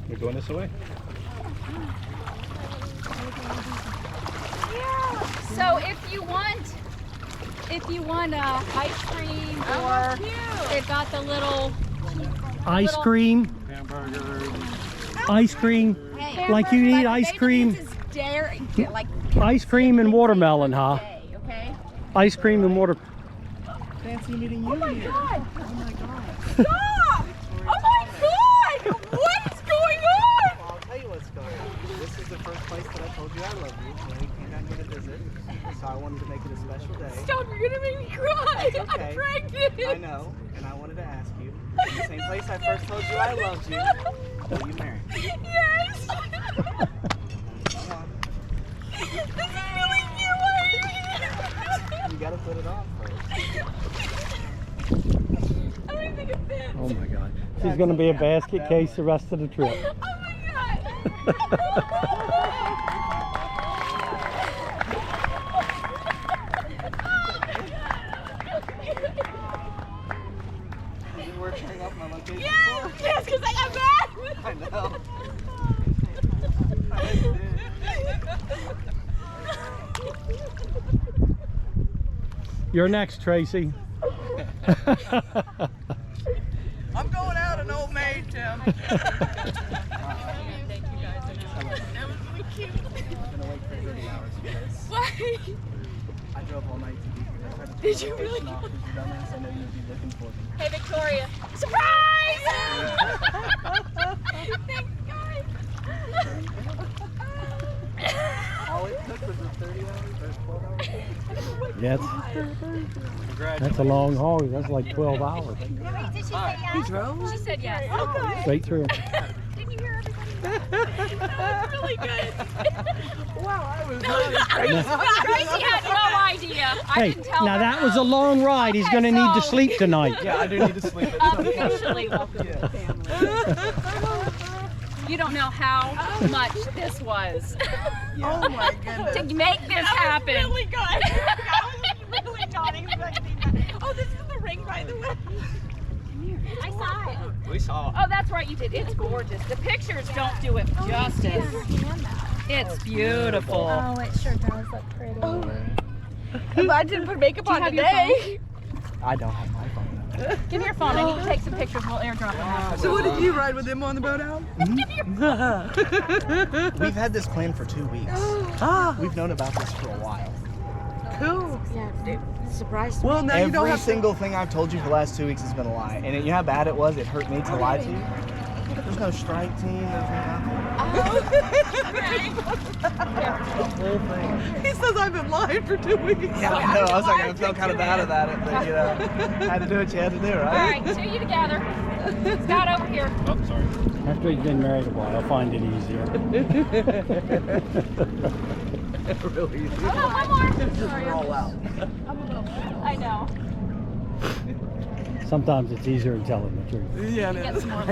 We're going this way. Yeah. So if you want ice cream or they've got the little Ice cream. Hamburger. Ice cream. Like you eat ice cream. Like Ice cream and watermelon, huh? okay? Ice cream and water. Fancy meeting you. Oh my god! Oh my god. Stop! Oh my god! What is going on? I'll tell you what's going on. This is the first place that I told you I love you when we came down here to visit. So I wanted to make it a special day. Stop! You're gonna make me cry. It's okay. I'm pregnant. I know, and I wanted to ask you. In the same place I first told you I loved you. Will you marry me? Yes. Come on. This is really cute. Why are you here? You gotta put it on first. I don't even think it fits. Oh my God. She's going to be a basket case the rest of the trip. Oh my god. Is it worth sharing off my location Yes, for? yes, because I got mad. I know. I did. You're next, Tracy. I'm going out an old maid, Tim. Thank you guys. That was really cute. I'm gonna wait for 30 hours for this. Why? I drove all night to be here. I tried to Did turn you the really? location off 'cause you dumbass. I know you'd be looking for me. Hey, Victoria. Surprise! Thanks, guys. All it took was the 30 hours or 12 hours. That's a long haul. That's like 12 hours. Did she say yes? She said yes. Okay. Straight through. Didn't you hear everybody? That was really good. Wow, I was Tracy had no idea. I Hey, didn't tell now her. that was a long ride. He's going to need to so- sleep tonight. Yeah, I do need to sleep. It's okay. Officially welcome to the family. You don't know how much this was Oh my goodness. to make this happen. Really good. I was really not expecting that. Oh, this is the ring, by the way. I saw it. We saw. Oh, that's right, you did. It's gorgeous. The pictures don't do it justice. It's beautiful. Oh, it sure does look pretty. If I didn't put makeup Do you on have your today. I don't have my phone. Give me your phone. I need to take some pictures. We'll airdrop them. So what did you ride with them on the boat out? We've had this plan for 2 weeks. We've known about this for a while. Cool. Yeah, dude. Surprised. Well, now you don't Every have to. single thing I've told you for the last 2 weeks has been a lie. And you know how bad it was? It hurt me to lie to you. There's no strike team. There's nothing. The whole thing. He says I've been lying for 2 weeks. Yeah, I know. I was like, I felt kind of bad about it, but you know, had to do what you had to do, All right? right, two you together. Scott, over here. Oh, sorry. After he's been married a while, I'll find it easier. Really easy. Hold on, one more. Sorry, Roll out. I know. Sometimes it's easier than telling the truth. Yeah, Get man. some more. I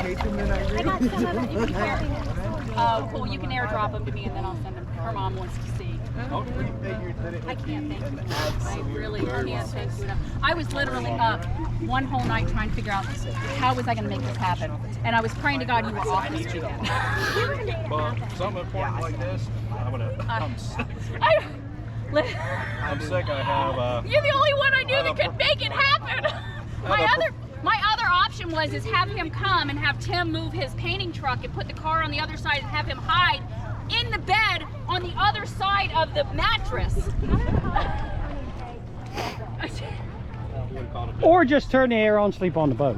hate them and I agree. Oh, cool. You can airdrop them to me, and then I'll send them. Her mom wants to see. We figured that it I would can't be thank you an enough. I absolute really burden. can't thank you enough. I was literally up one whole night trying to figure out how was I going to make this happen, and I was praying to God you were off this weekend. Well, something important like this, I'm sick. I'm sick. I have. You're the only one I knew that could make it happen. My other option was have him come and have Tim move his painting truck and put the car on the other side and have him hide in the bed on the other side of the mattress. Or just turn the air on, sleep on the boat.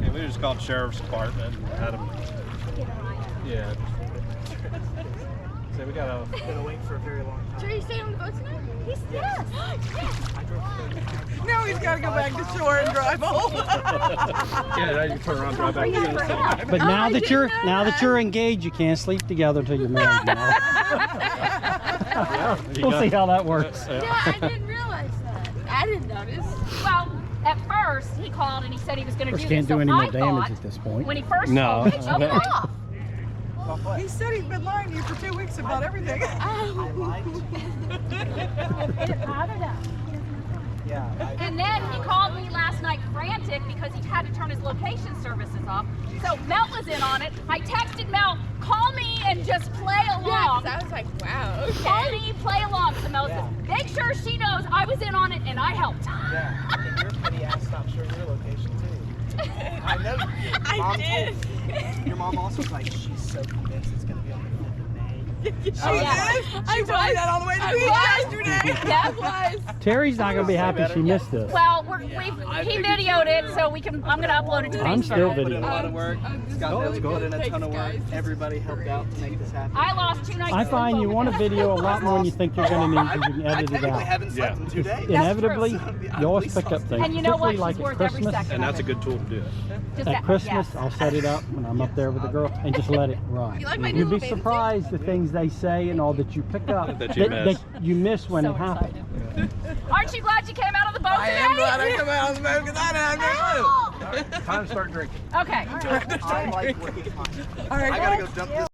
Yeah, we just called the sheriff's department and had them. Yeah. So we got a. Gonna wait for a very long time. Are you staying on the boat tonight? Yes. Now he's got to go back to shore and drive home. Yeah, now you can turn around, drive back. to But now that you're engaged, you can't sleep together until you're married. You know? We'll see how that works. Yeah, I didn't realize that. I didn't notice. Well, at first he called and he said he was going to Of do course, this. can't do So any more I damage thought at this point. when he first No. told me, took it off. He said he's been lying to you for 2 weeks about everything. I lied to you. It bothered him. Yeah. And then he called me last night frantic because he had to turn his location services off. So Mel was in on it. I texted Mel, call me and just play along. I was like, wow. Call me, play along. So Mel says, make sure she knows I was in on it and I helped. Yeah. And your petty ass stopped showing your location too. I know. I did. Your mom also was like, she's so convinced it's gonna be on the 5th of May. She Oh, yeah. did. I told you that all the way to the beach yesterday. Yeah. Terry's not gonna be happy she missed this. Well, he videoed it, so we can. I'm gonna upload it to I'm still Facebook. Put in a videoing. lot of work. Scott Bailey put in a ton of work. Everybody helped out to make this happen. I lost 2 nights. I find you want a video a lot more than you think you're gonna need. You can I edit it technically out. haven't slept in 2 days. Inevitably, That's you always pick up things. And you know what? Particularly She's like worth at every Christmas. second. And that's a good tool to do it. Just At that- Christmas, yeah. I'll set it up when I'm up there with the girl and just let it run. You like my You'd new be bathing suit? surprised the things they say and all that you pick up That you miss. that you miss when So it happens. excited. Aren't you glad you came out on the boat I today? am glad I come out on the boat because I didn't have no clue. Time to start drinking. Okay. I like working time. All right, I gotta go dump this.